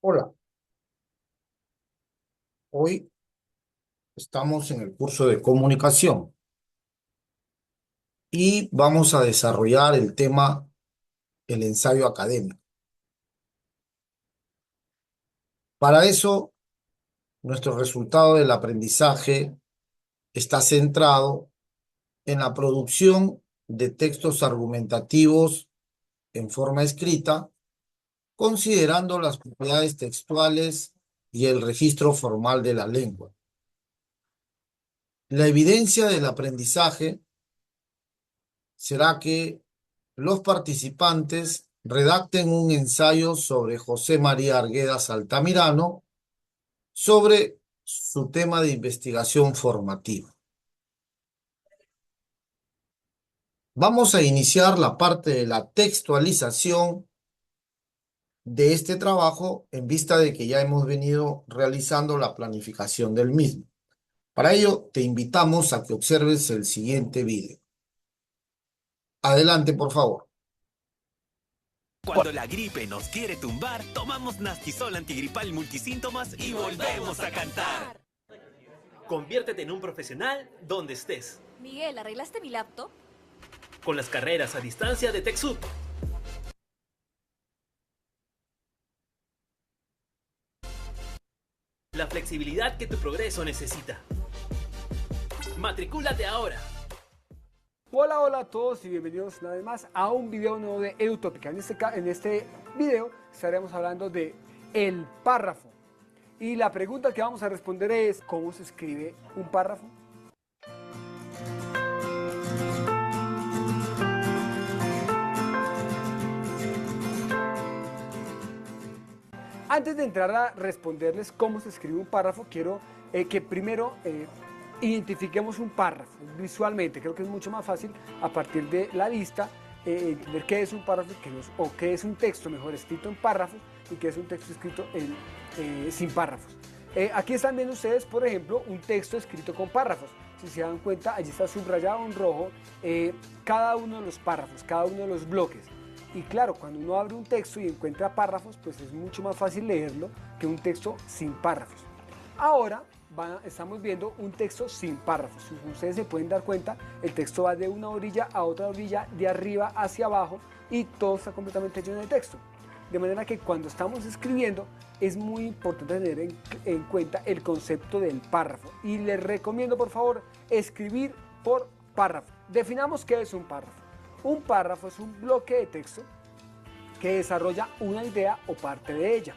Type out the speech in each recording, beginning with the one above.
Hola, hoy estamos en el curso de comunicación y vamos a desarrollar el tema el ensayo académico. Para eso, nuestro resultado del aprendizaje está centrado en la producción de textos argumentativos en forma escrita, considerando las propiedades textuales y el registro formal de la lengua. La evidencia del aprendizaje será que los participantes redacten un ensayo sobre José María Arguedas Altamirano sobre su tema de investigación formativa. Vamos a iniciar la parte de la textualización de este trabajo en vista de que ya hemos venido realizando la planificación del mismo. Para ello, te invitamos a que observes el siguiente video. Adelante, por favor. Cuando la gripe nos quiere tumbar, tomamos Nastisol antigripal multisíntomas y volvemos a cantar. Conviértete en un profesional donde estés. Miguel, ¿arreglaste mi laptop? Con las carreras a distancia de TechSoup. La flexibilidad que tu progreso necesita. ¡Matricúlate ahora! Hola, hola a todos y bienvenidos una vez más a un video nuevo de Edutópica. En este video estaremos hablando de el párrafo. Y la pregunta que vamos a responder es, ¿cómo se escribe un párrafo? Antes de entrar a responderles cómo se escribe un párrafo, quiero que primero identifiquemos un párrafo visualmente. Creo que es mucho más fácil a partir de la vista entender qué es un párrafo o qué es un texto mejor escrito en párrafos y qué es un texto escrito sin párrafos. Aquí están viendo ustedes, por ejemplo, un texto escrito con párrafos. Si se dan cuenta, allí está subrayado en rojo cada uno de los párrafos, cada uno de los bloques. Y claro, cuando uno abre un texto y encuentra párrafos, pues es mucho más fácil leerlo que un texto sin párrafos. Ahora estamos viendo un texto sin párrafos. Si ustedes se pueden dar cuenta, el texto va de una orilla a otra orilla, de arriba hacia abajo, y todo está completamente lleno de texto. De manera que cuando estamos escribiendo es muy importante tener en cuenta el concepto del párrafo. Y les recomiendo, por favor, escribir por párrafo. Definamos qué es un párrafo. Un párrafo es un bloque de texto que desarrolla una idea o parte de ella.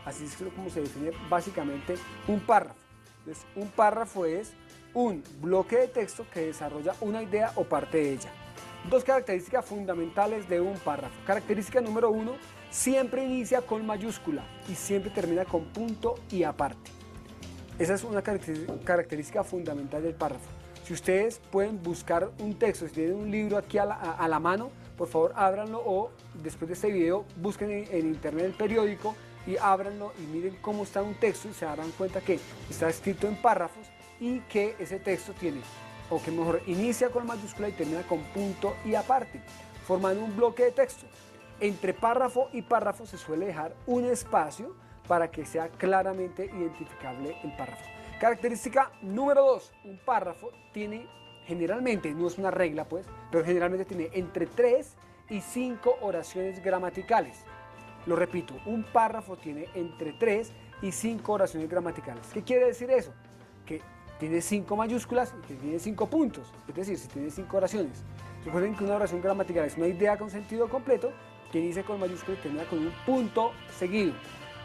Así es como se define básicamente un párrafo. Entonces, un párrafo es un bloque de texto que desarrolla una idea o parte de ella. Dos características fundamentales de un párrafo. Característica número uno, siempre inicia con mayúscula y siempre termina con punto y aparte. Esa es una característica fundamental del párrafo. Si ustedes pueden buscar un texto, si tienen un libro aquí a la mano, por favor ábranlo, o después de este video busquen en internet el periódico y ábranlo y miren cómo está un texto y se darán cuenta que está escrito en párrafos y que ese texto tiene, o que mejor, inicia con mayúscula y termina con punto y aparte, formando un bloque de texto. Entre párrafo y párrafo se suele dejar un espacio para que sea claramente identificable el párrafo. Característica número 2, un párrafo tiene generalmente, no es una regla pues, pero generalmente tiene entre 3 y 5 oraciones gramaticales. Lo repito, un párrafo tiene entre 3 y 5 oraciones gramaticales. ¿Qué quiere decir eso? Que tiene 5 mayúsculas y que tiene 5 puntos, es decir, si tiene 5 oraciones. Recuerden que una oración gramatical es una idea con sentido completo que inicia con mayúscula y termina con un punto seguido,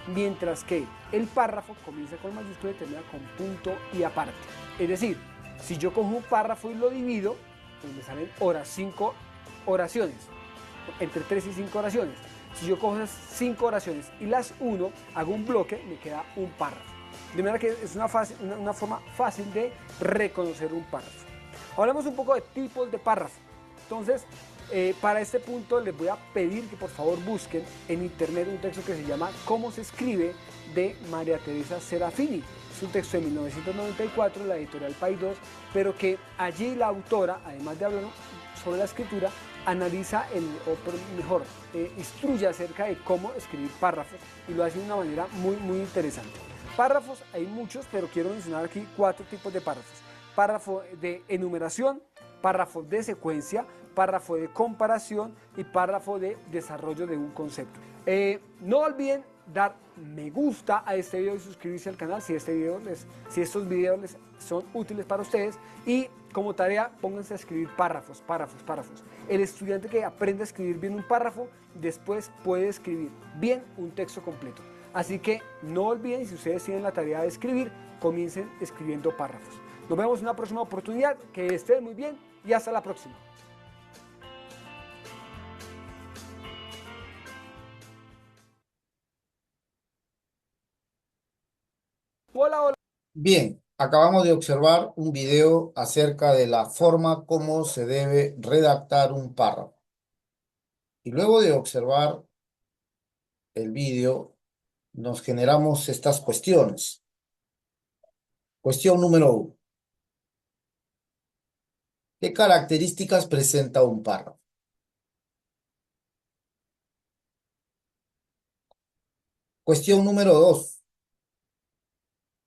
mientras que el párrafo comienza con mayúscula y termina con punto y aparte. Es decir, si yo cojo un párrafo y lo divido, pues me salen 5 oraciones, entre 3 y 5 oraciones. Si yo cojo esas 5 oraciones y las uno, hago un bloque, me queda un párrafo. De manera que es una forma fácil de reconocer un párrafo. Hablemos un poco de tipos de párrafo. Entonces, para este punto les voy a pedir que por favor busquen en internet un texto que se llama ¿Cómo se escribe?, de María Teresa Serafini. Es un texto de 1994, la editorial Paidós, pero que allí la autora, además de hablar sobre la escritura, analiza, mejor, instruye acerca de cómo escribir párrafos y lo hace de una manera muy, muy interesante. Párrafos hay muchos, pero quiero mencionar aquí 4 tipos de párrafos. Párrafo de enumeración, párrafo de secuencia, párrafo de comparación y párrafo de desarrollo de un concepto. No olviden dar me gusta a este video y suscribirse al canal si estos videos les son útiles para ustedes, y como tarea pónganse a escribir párrafos. El estudiante que aprende a escribir bien un párrafo después puede escribir bien un texto completo. Así que no olviden, si ustedes tienen la tarea de escribir, comiencen escribiendo párrafos. Nos vemos en una próxima oportunidad, que estén muy bien y hasta la próxima. Hola, hola. Bien, acabamos de observar un video acerca de la forma como se debe redactar un párrafo. Y luego de observar el video, nos generamos estas cuestiones. Cuestión número 1. ¿Qué características presenta un párrafo? Cuestión número 2.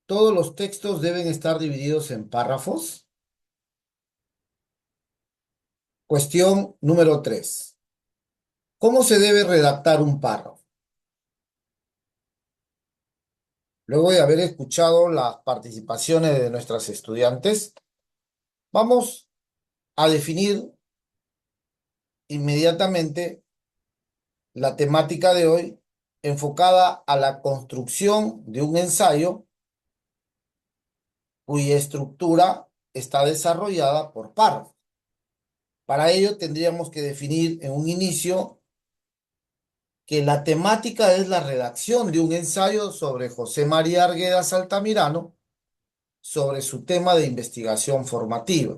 ¿Todos los textos deben estar divididos en párrafos? Cuestión número 3. ¿Cómo se debe redactar un párrafo? Luego de haber escuchado las participaciones de nuestras estudiantes, vamos a definir inmediatamente la temática de hoy, enfocada a la construcción de un ensayo cuya estructura está desarrollada por párrafos. Para ello tendríamos que definir en un inicio que la temática es la redacción de un ensayo sobre José María Arguedas Altamirano sobre su tema de investigación formativa.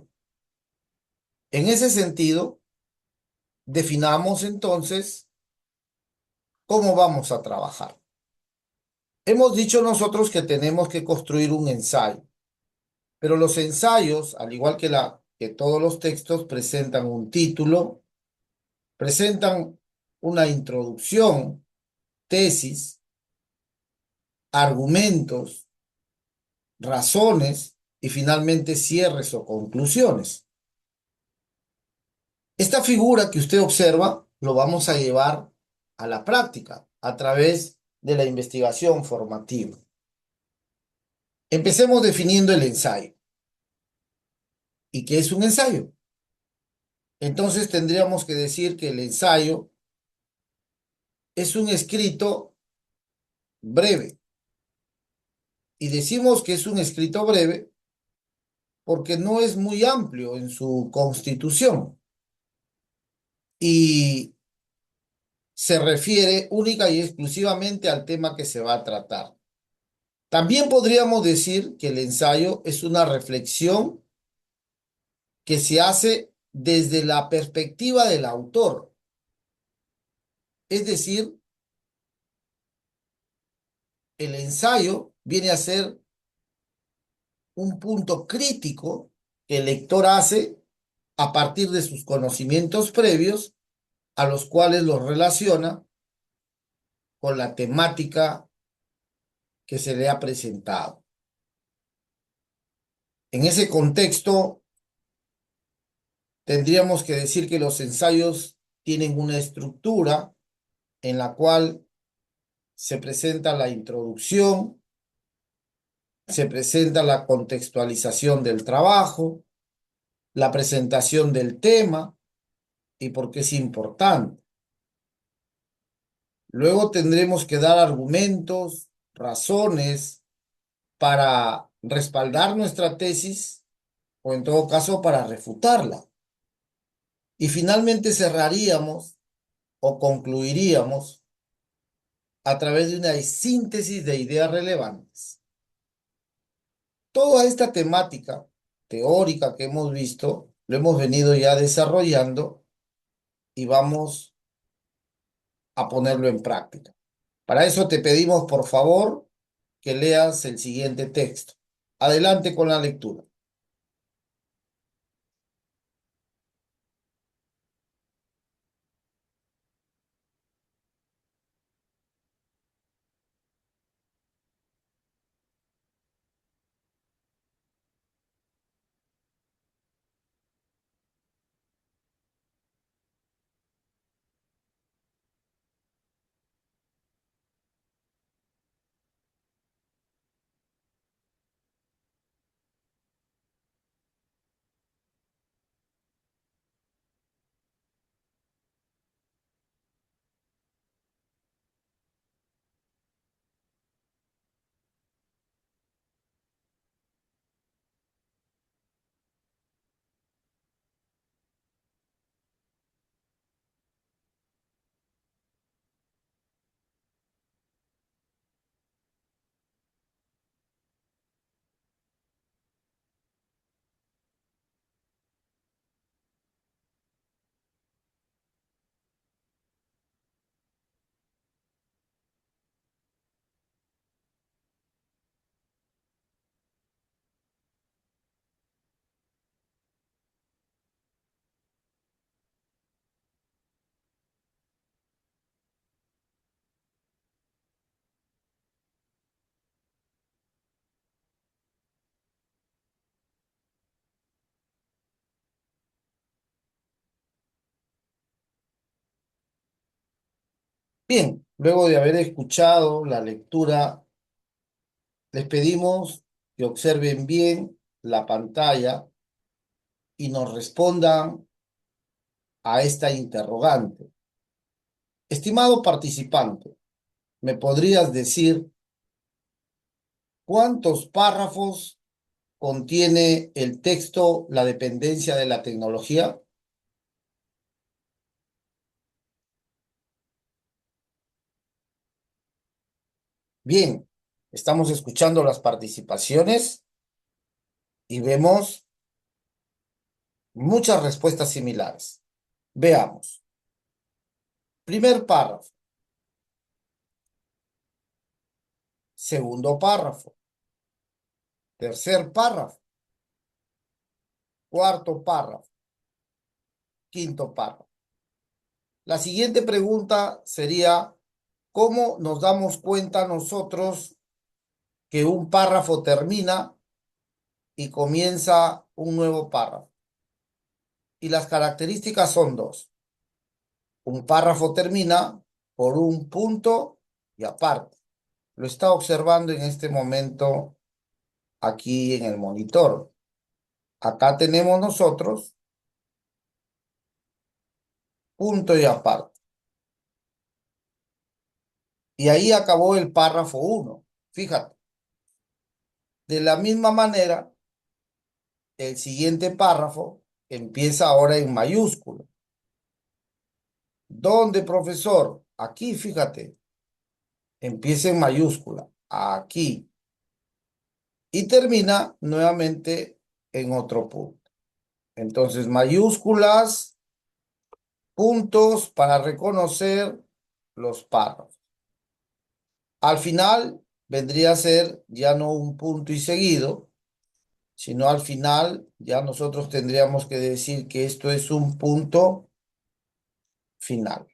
En ese sentido, definamos entonces cómo vamos a trabajar. Hemos dicho nosotros que tenemos que construir un ensayo, pero los ensayos, al igual que todos los textos, presentan un título, presentan una introducción, tesis, argumentos, razones y finalmente cierres o conclusiones. Esta figura que usted observa lo vamos a llevar a la práctica a través de la investigación formativa. Empecemos definiendo el ensayo. ¿Y qué es un ensayo? Entonces tendríamos que decir que el ensayo es un escrito breve. Y decimos que es un escrito breve porque no es muy amplio en su constitución y se refiere única y exclusivamente al tema que se va a tratar. También podríamos decir que el ensayo es una reflexión que se hace desde la perspectiva del autor. Es decir, el ensayo viene a ser un punto crítico que el lector hace a partir de sus conocimientos previos, a los cuales los relaciona con la temática que se le ha presentado. En ese contexto, tendríamos que decir que los ensayos tienen una estructura en la cual se presenta la introducción, se presenta la contextualización del trabajo, la presentación del tema y por qué es importante. Luego tendremos que dar argumentos, razones para respaldar nuestra tesis o en todo caso para refutarla. Y finalmente cerraríamos o concluiríamos a través de una síntesis de ideas relevantes. Toda esta temática teórica que hemos visto, lo hemos venido ya desarrollando y vamos a ponerlo en práctica. Para eso te pedimos, por favor, que leas el siguiente texto. Adelante con la lectura. Bien, luego de haber escuchado la lectura, les pedimos que observen bien la pantalla y nos respondan a esta interrogante. Estimado participante, ¿me podrías decir cuántos párrafos contiene el texto La dependencia de la tecnología? Bien, estamos escuchando las participaciones y vemos muchas respuestas similares. Veamos. Primer párrafo. Segundo párrafo. Tercer párrafo. Cuarto párrafo. Quinto párrafo. La siguiente pregunta sería, ¿cómo nos damos cuenta nosotros que un párrafo termina y comienza un nuevo párrafo? Y las características son dos. Un párrafo termina por un punto y aparte. Lo está observando en este momento aquí en el monitor. Acá tenemos nosotros punto y aparte. Y ahí acabó el párrafo 1. Fíjate. De la misma manera, el siguiente párrafo empieza ahora en mayúscula. ¿Dónde, profesor? Aquí, fíjate. Empieza en mayúscula. Aquí. Y termina nuevamente en otro punto. Entonces, mayúsculas, puntos para reconocer los párrafos. Al final vendría a ser ya no un punto y seguido, sino al final ya nosotros tendríamos que decir que esto es un punto final.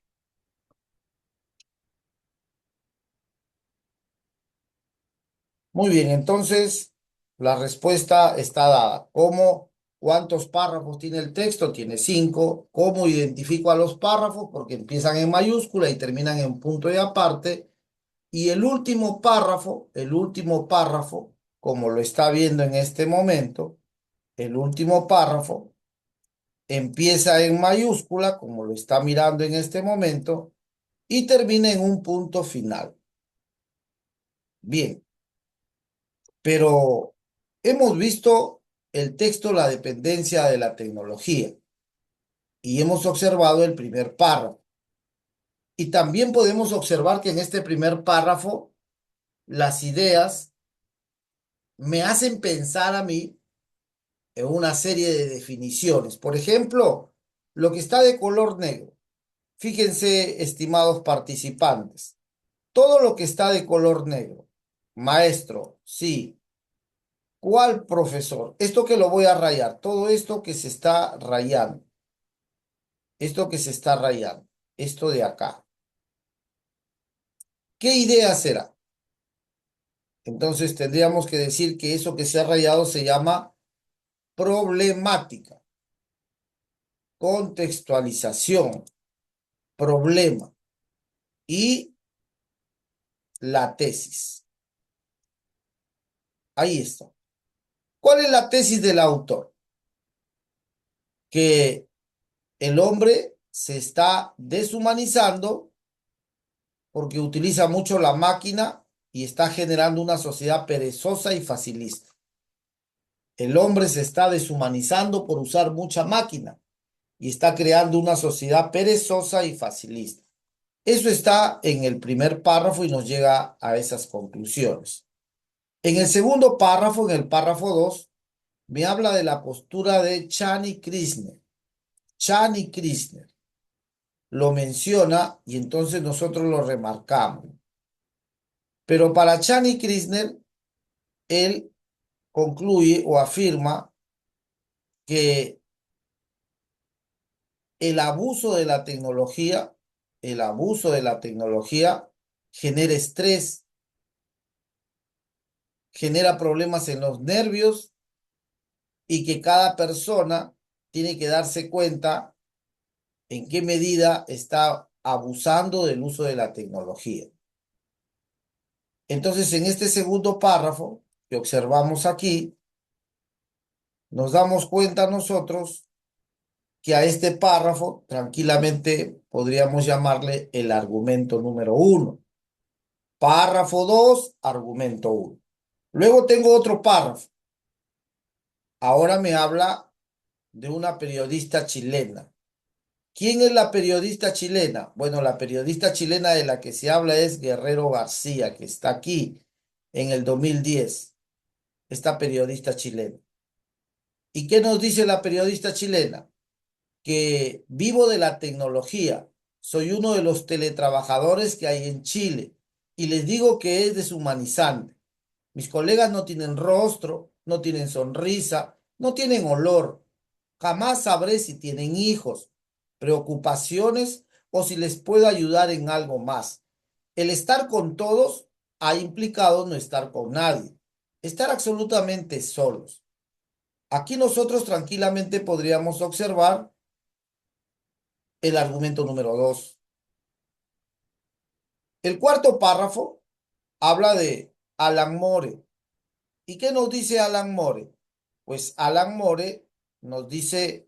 Muy bien, entonces la respuesta está dada. ¿Cómo? ¿Cuántos párrafos tiene el texto? Tiene 5. ¿Cómo identifico a los párrafos? Porque empiezan en mayúscula y terminan en punto y aparte. Y el último párrafo, como lo está viendo en este momento, el último párrafo empieza en mayúscula, como lo está mirando en este momento, y termina en un punto final. Bien, pero hemos visto el texto La dependencia de la tecnología y hemos observado el primer párrafo. Y también podemos observar que en este primer párrafo las ideas me hacen pensar a mí en una serie de definiciones. Por ejemplo, lo que está de color negro. Fíjense, estimados participantes, todo lo que está de color negro. Maestro, sí. ¿Cuál profesor? Esto que lo voy a rayar, todo esto que se está rayando, esto que se está rayando, esto de acá. ¿Qué idea será? Entonces tendríamos que decir que eso que se ha rayado se llama problemática, contextualización, problema y la tesis. Ahí está. ¿Cuál es la tesis del autor? Que el hombre se está deshumanizando porque utiliza mucho la máquina y está generando una sociedad perezosa y facilista. El hombre se está deshumanizando por usar mucha máquina y está creando una sociedad perezosa y facilista. Eso está en el primer párrafo y nos llega a esas conclusiones. En el segundo párrafo, en el párrafo 2, me habla de la postura de Chani Krishner. Chani Krishner lo menciona y entonces nosotros lo remarcamos. Pero para Chani Krishner, él concluye o afirma que el abuso de la tecnología, el abuso de la tecnología genera estrés, genera problemas en los nervios y que cada persona tiene que darse cuenta en qué medida está abusando del uso de la tecnología. Entonces, en este segundo párrafo que observamos aquí, nos damos cuenta nosotros que a este párrafo tranquilamente podríamos llamarle el argumento número 1. Párrafo 2, argumento 1. Luego tengo otro párrafo. Ahora me habla de una periodista chilena. ¿Quién es la periodista chilena? Bueno, la periodista chilena de la que se habla es Guerrero García, que está aquí en el 2010, esta periodista chilena. ¿Y qué nos dice la periodista chilena? Que vivo de la tecnología, soy uno de los teletrabajadores que hay en Chile y les digo que es deshumanizante. Mis colegas no tienen rostro, no tienen sonrisa, no tienen olor. Jamás sabré si tienen hijos, preocupaciones o si les puedo ayudar en algo más. El estar con todos ha implicado no estar con nadie, estar absolutamente solos. Aquí nosotros tranquilamente podríamos observar el argumento número 2. El cuarto párrafo habla de Alan Moore. ¿Y qué nos dice Alan Moore? Pues Alan Moore nos dice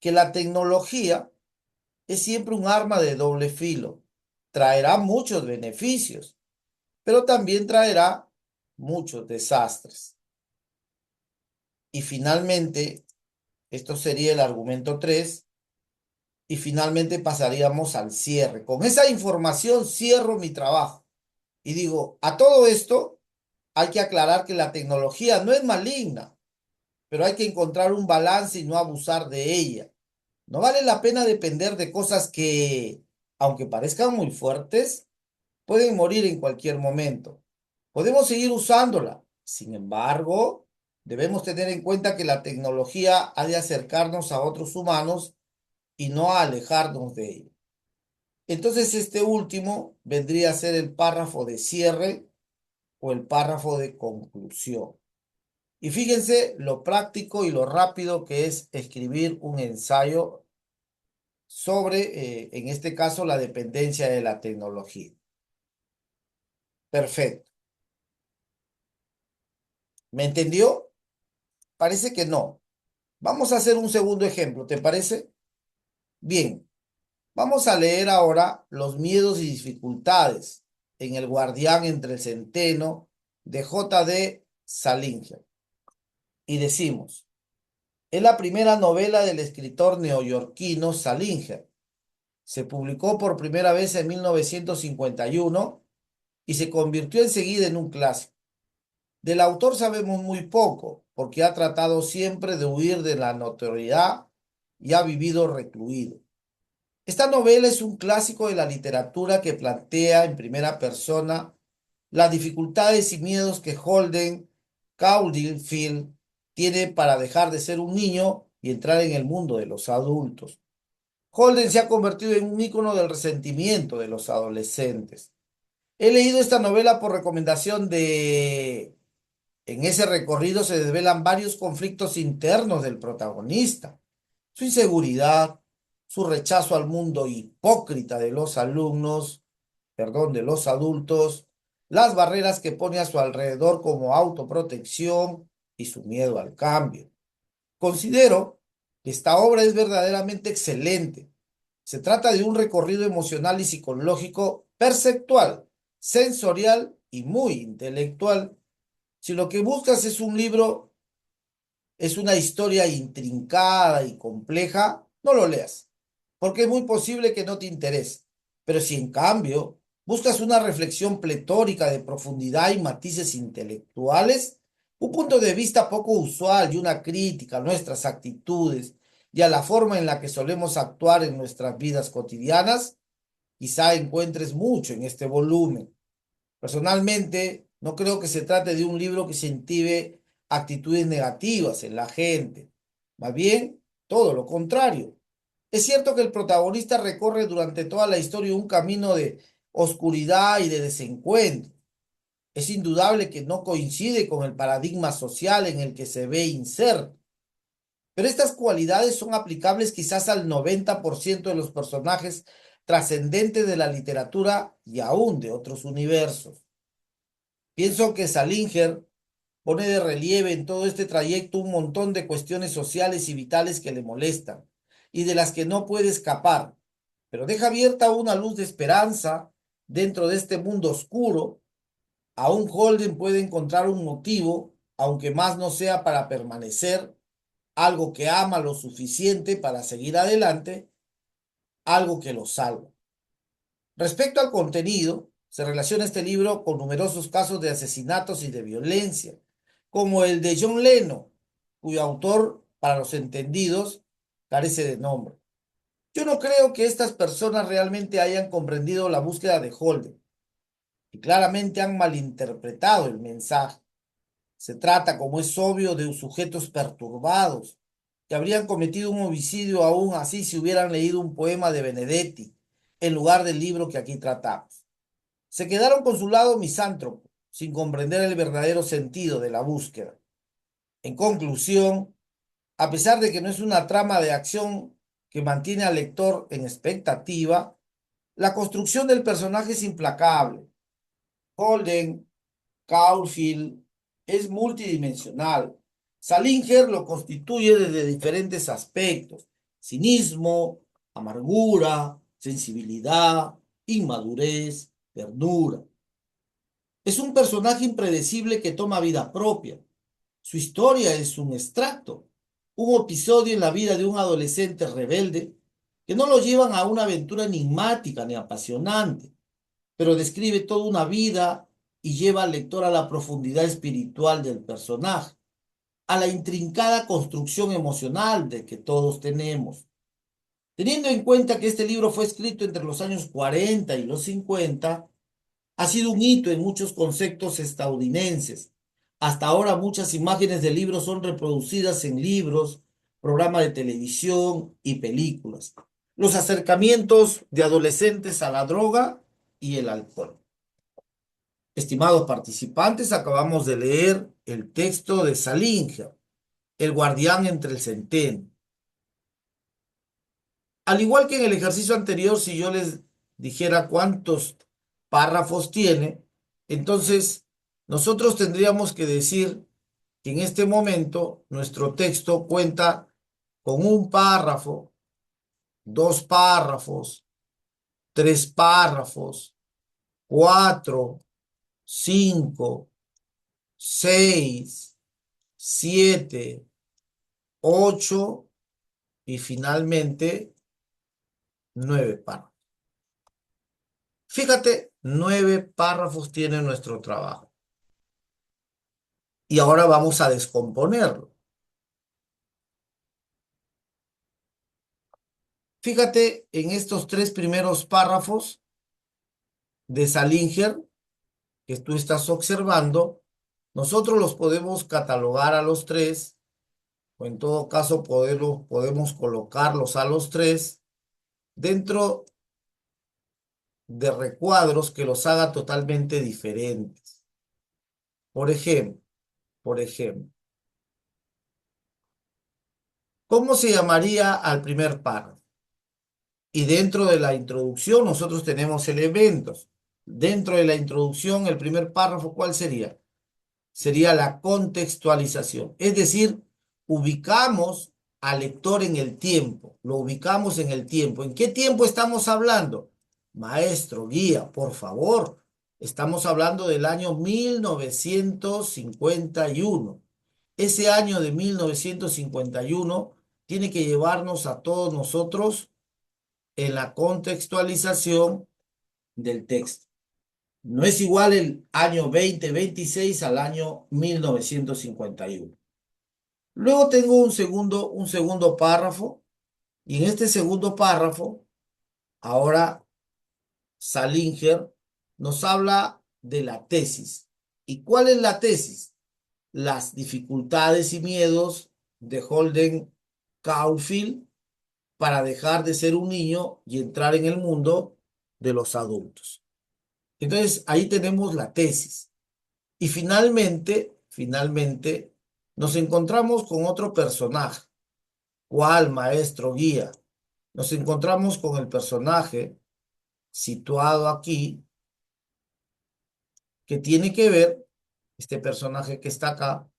que la tecnología es siempre un arma de doble filo. Traerá muchos beneficios, pero también traerá muchos desastres. Y finalmente, esto sería el argumento 3, y finalmente pasaríamos al cierre. Con esa información cierro mi trabajo. Y digo, a todo esto hay que aclarar que la tecnología no es maligna, pero hay que encontrar un balance y no abusar de ella. No vale la pena depender de cosas que, aunque parezcan muy fuertes, pueden morir en cualquier momento. Podemos seguir usándola. Sin embargo, debemos tener en cuenta que la tecnología ha de acercarnos a otros humanos y no a alejarnos de ella. Entonces, este último vendría a ser el párrafo de cierre o el párrafo de conclusión. Y fíjense lo práctico y lo rápido que es escribir un ensayo sobre, en este caso, la dependencia de la tecnología. Perfecto. ¿Me entendió? Parece que no. Vamos a hacer un segundo ejemplo, ¿te parece? Bien, vamos a leer ahora los miedos y dificultades en El guardián entre el centeno de J.D. Salinger. Y decimos, es la primera novela del escritor neoyorquino Salinger. Se publicó por primera vez en 1951 y se convirtió enseguida en un clásico. Del autor sabemos muy poco, porque ha tratado siempre de huir de la notoriedad y ha vivido recluido. Esta novela es un clásico de la literatura que plantea en primera persona las dificultades y miedos que Holden Caulfield tiene para dejar de ser un niño y entrar en el mundo de los adultos. Holden se ha convertido en un ícono del resentimiento de los adolescentes. He leído esta novela por recomendación de... En ese recorrido se desvelan varios conflictos internos del protagonista, su inseguridad, su rechazo al mundo hipócrita de los alumnos, perdón, de los adultos, las barreras que pone a su alrededor como autoprotección y su miedo al cambio. Considero que esta obra es verdaderamente excelente. Se trata de un recorrido emocional y psicológico perceptual, sensorial y muy intelectual. Si lo que buscas es un libro, es una historia intrincada y compleja, no lo leas, porque es muy posible que no te interese. Pero si en cambio buscas una reflexión pletórica de profundidad y matices intelectuales, un punto de vista poco usual y una crítica a nuestras actitudes y a la forma en la que solemos actuar en nuestras vidas cotidianas, quizá encuentres mucho en este volumen. Personalmente, no creo que se trate de un libro que se incentive actitudes negativas en la gente. Más bien, todo lo contrario. Es cierto que el protagonista recorre durante toda la historia un camino de oscuridad y de desencuentro. Es indudable que no coincide con el paradigma social en el que se ve inserto. Pero estas cualidades son aplicables quizás al 90% de los personajes trascendentes de la literatura y aún de otros universos. Pienso que Salinger pone de relieve en todo este trayecto un montón de cuestiones sociales y vitales que le molestan y de las que no puede escapar, pero deja abierta una luz de esperanza dentro de este mundo oscuro. Aún Holden puede encontrar un motivo, aunque más no sea para permanecer, algo que ama lo suficiente para seguir adelante, algo que lo salva. Respecto al contenido, se relaciona este libro con numerosos casos de asesinatos y de violencia, como el de John Lennon, cuyo autor, para los entendidos, carece de nombre. Yo no creo que estas personas realmente hayan comprendido la búsqueda de Holden y claramente han malinterpretado el mensaje. Se trata, como es obvio, de sujetos perturbados que habrían cometido un homicidio aún así si hubieran leído un poema de Benedetti en lugar del libro que aquí tratamos. Se quedaron con su lado misántropo, sin comprender el verdadero sentido de la búsqueda. En conclusión, a pesar de que no es una trama de acción que mantiene al lector en expectativa, la construcción del personaje es implacable. Holden Caulfield es multidimensional. Salinger lo constituye desde diferentes aspectos: cinismo, amargura, sensibilidad, inmadurez, ternura. Es un personaje impredecible que toma vida propia. Su historia es un extracto, un episodio en la vida de un adolescente rebelde que no lo llevan a una aventura enigmática ni apasionante, pero describe toda una vida y lleva al lector a la profundidad espiritual del personaje, a la intrincada construcción emocional de que todos tenemos. Teniendo en cuenta que este libro fue escrito entre los años 40 y los 50, ha sido un hito en muchos conceptos estadounidenses. Hasta ahora muchas imágenes del libro son reproducidas en libros, programas de televisión y películas. Los acercamientos de adolescentes a la droga y el alcohol. Estimados participantes, acabamos de leer el texto de Salinger, El guardián entre el centeno. Al igual que en el ejercicio anterior, si yo les dijera cuántos párrafos tiene, entonces nosotros tendríamos que decir que en este momento nuestro texto cuenta con un párrafo, dos párrafos, tres párrafos, cuatro, cinco, seis, siete, ocho y finalmente 9 párrafos. Fíjate, 9 párrafos tiene nuestro trabajo. Y ahora vamos a descomponerlo. Fíjate en estos 3 primeros párrafos de Salinger que tú estás observando. Nosotros los podemos catalogar a los 3, o en todo caso podemos colocarlos a los 3 dentro de recuadros que los haga totalmente diferentes. Por ejemplo, ¿cómo se llamaría al primer párrafo? Y dentro de la introducción nosotros tenemos elementos. Dentro de la introducción, el primer párrafo, ¿cuál sería? Sería la contextualización. Es decir, ubicamos al lector en el tiempo. Lo ubicamos en el tiempo. ¿En qué tiempo estamos hablando? Maestro, guía, por favor. Estamos hablando del año 1951. Ese año de 1951 tiene que llevarnos a todos nosotros en la contextualización del texto. No es igual el año 2026 al año 1951. Luego tengo un segundo párrafo, y en este segundo párrafo, ahora Salinger nos habla de la tesis. ¿Y cuál es la tesis? Las dificultades y miedos de Holden Caulfield para dejar de ser un niño y entrar en el mundo de los adultos. Entonces, ahí tenemos la tesis. Y finalmente, nos encontramos con otro personaje, ¿Cuál maestro guía? Nos encontramos con el personaje situado aquí, que tiene que ver, este personaje que está acá,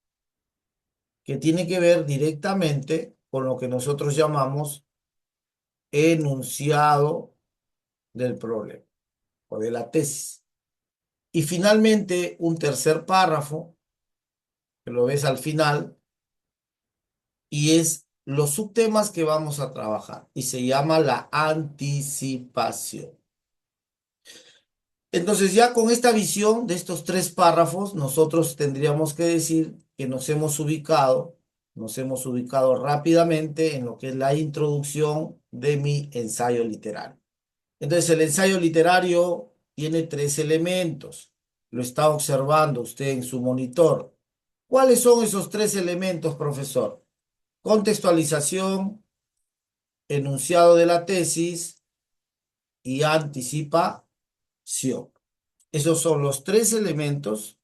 que tiene que ver directamente con lo que nosotros llamamos enunciado del problema o de la tesis. Y finalmente, un tercer párrafo, que lo ves al final, y es los subtemas que vamos a trabajar, y se llama la anticipación. Entonces, ya con esta visión de estos tres párrafos, nosotros tendríamos que decir que nos hemos ubicado rápidamente en lo que es la introducción de mi ensayo literario. Entonces, el ensayo literario tiene tres elementos. Lo está observando usted en su monitor. ¿Cuáles son esos tres elementos, profesor? Contextualización, enunciado de la tesis y anticipación. Esos son los tres elementos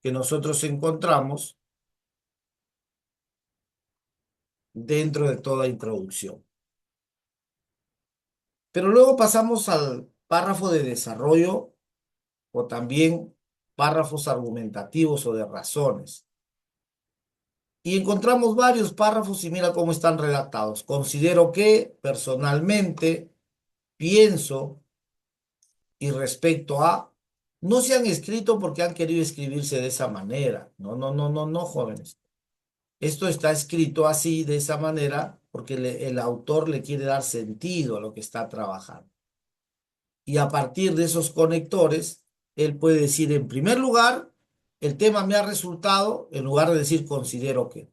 que nosotros encontramos dentro de toda introducción. Pero luego pasamos al párrafo de desarrollo o también párrafos argumentativos o de razones. Y encontramos varios párrafos y mira cómo están redactados. Considero que personalmente pienso y respecto a, no se han escrito porque han querido escribirse de esa manera. No, no, no, no, no, jóvenes. Esto está escrito así, de esa manera, porque el autor le quiere dar sentido a lo que está trabajando. Y a partir de esos conectores, él puede decir, en primer lugar, el tema me ha resultado, en lugar de decir considero que.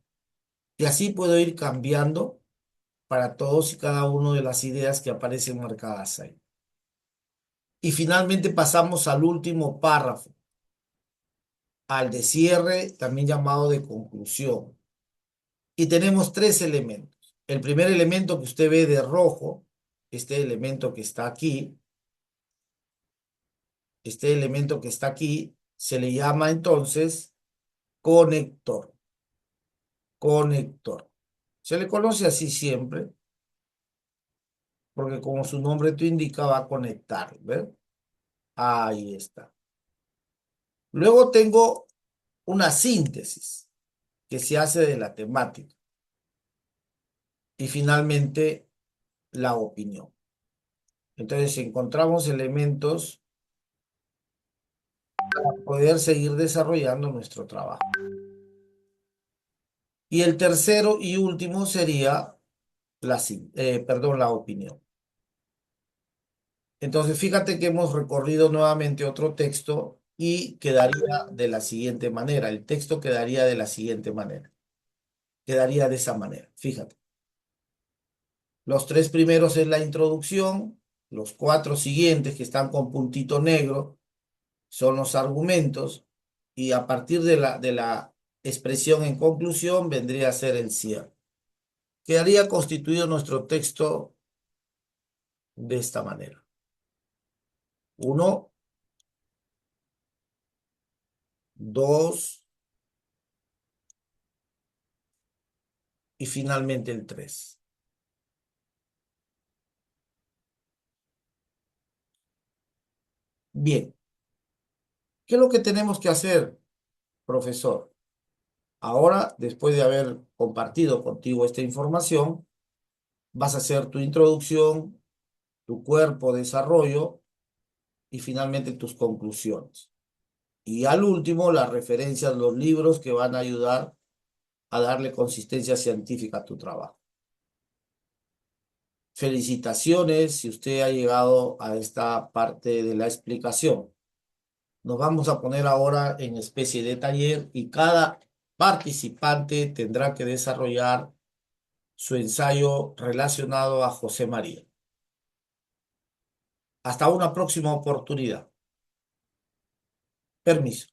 Y así puedo ir cambiando para todos y cada una de las ideas que aparecen marcadas ahí. Y finalmente pasamos al último párrafo, al de cierre, también llamado de conclusión. Y tenemos tres elementos. El primer elemento que usted ve de rojo, este elemento que está aquí, este elemento que está aquí, se le llama entonces conector. Conector. Se le conoce así siempre, porque como su nombre te indica, va a conectar, ¿ves? Ahí está. Luego tengo una síntesis que se hace de la temática. Y finalmente, la opinión. Entonces, encontramos elementos para poder seguir desarrollando nuestro trabajo. Y el tercero y último sería la opinión. Entonces, fíjate que hemos recorrido nuevamente otro texto y quedaría de la siguiente manera. El texto quedaría de la siguiente manera. Quedaría de esa manera. Fíjate. Los tres primeros es la introducción. Los cuatro siguientes que están con puntito negro son los argumentos. Y a partir de la expresión en conclusión vendría a ser el cierre. Quedaría constituido nuestro texto de esta manera. 1, 2 y finalmente el 3. Bien, ¿qué es lo que tenemos que hacer, profesor? Ahora, después de haber compartido contigo esta información, vas a hacer tu introducción, tu cuerpo de desarrollo y finalmente tus conclusiones. Y al último, las referencias, los libros que van a ayudar a darle consistencia científica a tu trabajo. Felicitaciones si usted ha llegado a esta parte de la explicación. Nos vamos a poner ahora en especie de taller y cada participante tendrá que desarrollar su ensayo relacionado a José María. Hasta una próxima oportunidad. Permiso.